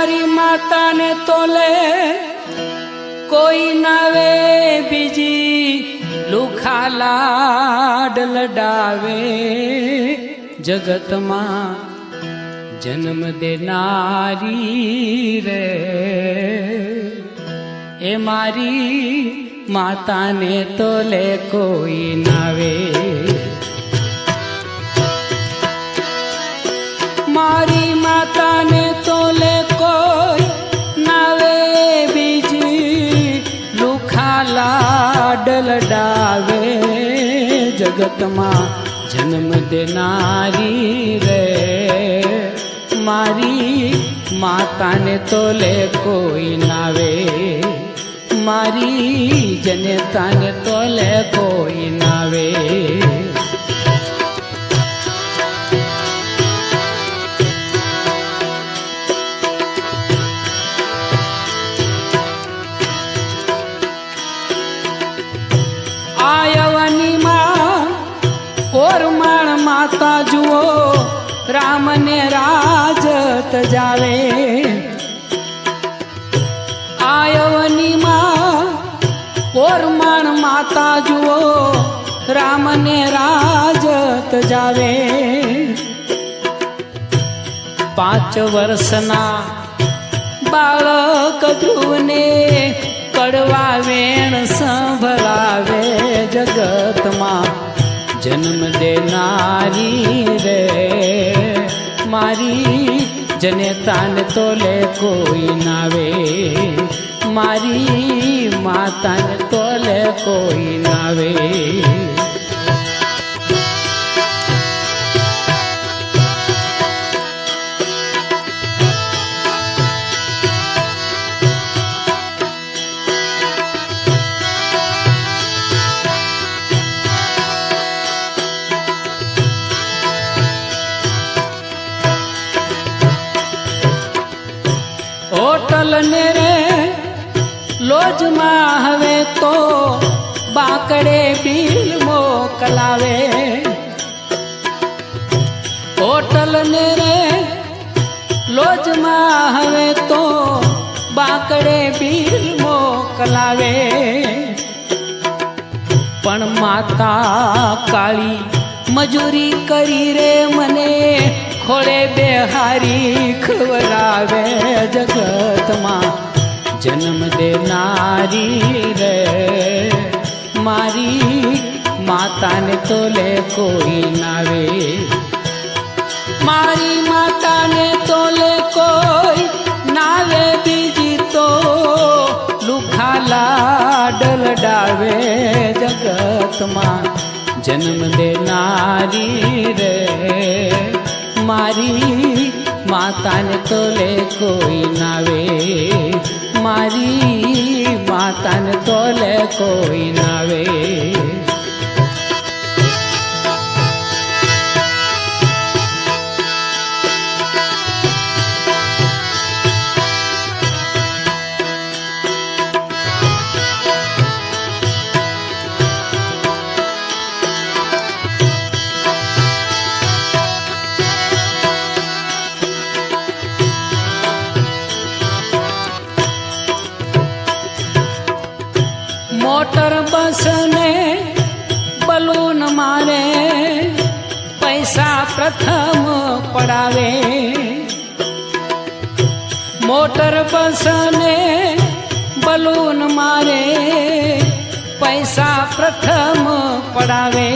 મારી માતાને તોલે કોઈ નાવે બીજી લુખા લાડ લડાવે જગતમાં જન્મ દેનારી રે એ મારી માતાને તોલે કોઈ નાવે મારી માતાને તોલે કોઈ નાવે બીજી લુખા લાડ લડાવે જગતમાં જન્મ દેનારી રે મારી માતાને તોલે કોઈ નાવે મારી જનતાને તોલે કોઈ નાવે આયવાની માં ઓરમાણ માતા જુઓ રામને રાજત જાવે આયવની માં ઓરમાણ માતા જુઓ રામને રાજત જાવે 5 વર્ષના બાળક ધ્રુવને કડવા વેણ સંભળાવે જગતમાં જન્મ દેનારી રે મારી જનેતાને તોલે કોઈ નાવે મારી માતાને તોલે કોઈ નાવે હોટલ ને રે લોજમાં હવે તો બાકડે બિલ મોકલાવે હોટલ ને રે લોજમાં હવે તો બાકડે બિલ મોકલાવે પણ માતા કાળી મજૂરી કરી રે મને ખોળે બેહારી ખવરાવે જગતમાં જન્મ દેનારી રે મારી માતાને તોલે કોઈ નાવે મારી માતાને તોલે કોઈ નાવે બીજી તો લુખા લાડ લડાવે જગતમાં જન્મ દેનારી રે મારી માતાને તોલે કોઈ નાવે મારી માતાને તોલે કોઈ નાવે મોટર બસ ને બલૂન મારે પૈસા પ્રથમ પડાવે મોટર બસ ને બલૂન મારે પૈસા પ્રથમ પડાવે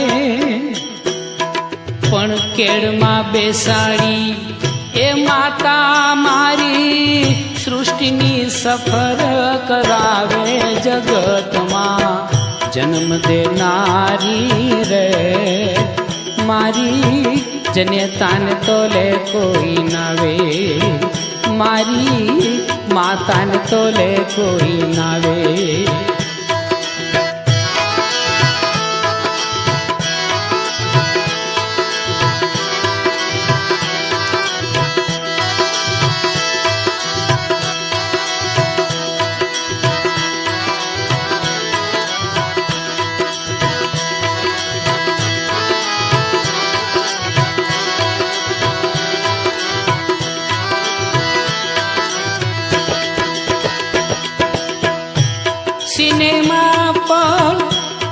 પણ કેળમાં બેસાડી એ માતા મારી સૃષ્ટિની સફર કરાવે જગતમાં જન્મ દેનારી રે મારી જનેતાને તોલે કોઈ નાવે મારી માતાને તોલે કોઈ નાવે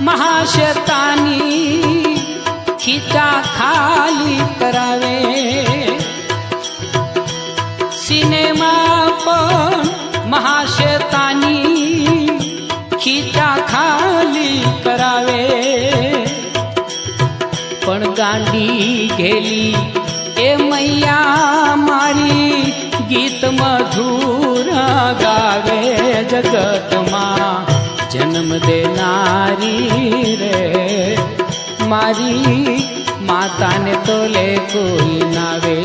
મહાશેતાની ખીચા ખાલી કરાવે, સિનેમા પણ મહાશેતાની ખીચા ખાલી કરાવે, પણ ગાંડી ઘેલી એ મૈયા મારી ગીત મધુર ગાવે, જગતમાં જન્મ દેનારી રે મારી માતાને તોલે કોઈ નાવે।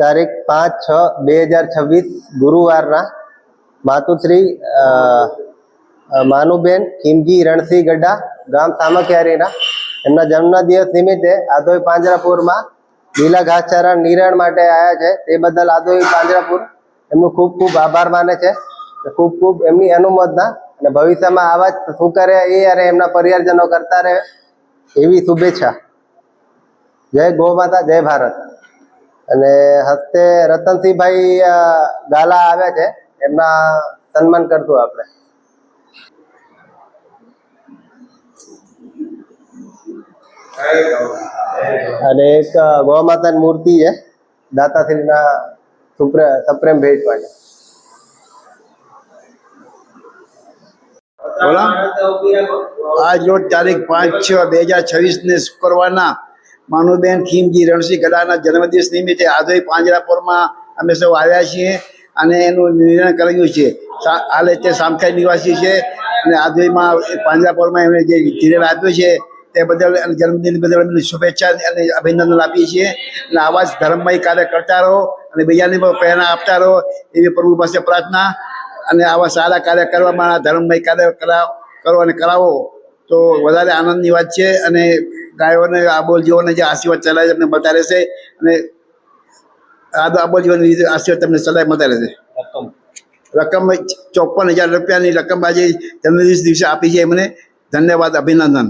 તારીખ 5/6/2026 ગુરુવારના માતુશ્રી માનુબેન ખીમજી રણસિંહ ગઢા ગામ સામખિયારીના એમના જન્મદિવસ નિમિત્તે આધોઈ પાંજરાપુરમાં લીલા ઘાસચારા નિરણ માટે આવ્યા છે। તે બદલ આધોઈ પાંજરાપુર એમનો ખૂબ ખૂબ આભાર માને છે, ખૂબ ખૂબ એમની અનુમોદના, અને ભવિષ્યમાં આવા જ શું કરે એ અને એમના પરિવારજનો કરતા રહે એવી શુભેચ્છા। જય ગૌ માતા, જય ભારત। અને હસ્તે રતનસિંહભાઈ ગાલા આવ્યા છે, એમના સન્માન કરશું આપણે। અને એક ગૌ માતાની મૂર્તિ છે દાતાશ્રીના સપ્રેમ ભેટ માટે। આજ રોજ તારીખ 5/6/2026 ને શુક્રવારના માનુબેન ખીમજી રણસિંહ ગઢાના જન્મદિવસ નિમિત્તે આધોઈ પાંજરાપુરમાં અમે સૌ આવ્યા છીએ અને એનું નિર્ણય કર્યું છે। હાલે તે સામખિયારી નિવાસી છે અને આધોઈમાં પાંજરાપુરમાં એમણે જે ધીરેન આપ્યું છે તે બદલ અને જન્મદિન બદલ એમની શુભેચ્છા અને અભિનંદન આપીએ છીએ। અને આવા જ ધર્મમય કાર્ય કરતા રહો અને બીજાને પણ પ્રેરણા આપતા રહો એવી પ્રભુ પાસે પ્રાર્થના। અને આવા સારા કાર્ય કરવામાં ધર્મમય કાર્ય કરો અને કરાવો તો વધારે આનંદની વાત છે। અને ગાયોને આબોલ જીવોને જે આશીર્વાદ ચલાવે તમને મળતા રહેશે અને આબોલ જીવનની આશીર્વાદ તમને સદાય મળતા રહેશે। રકમ 54,000 રૂપિયાની રકમ આજે જન્મદિવસ દિવસે આપી છે એમને ધન્યવાદ, અભિનંદન।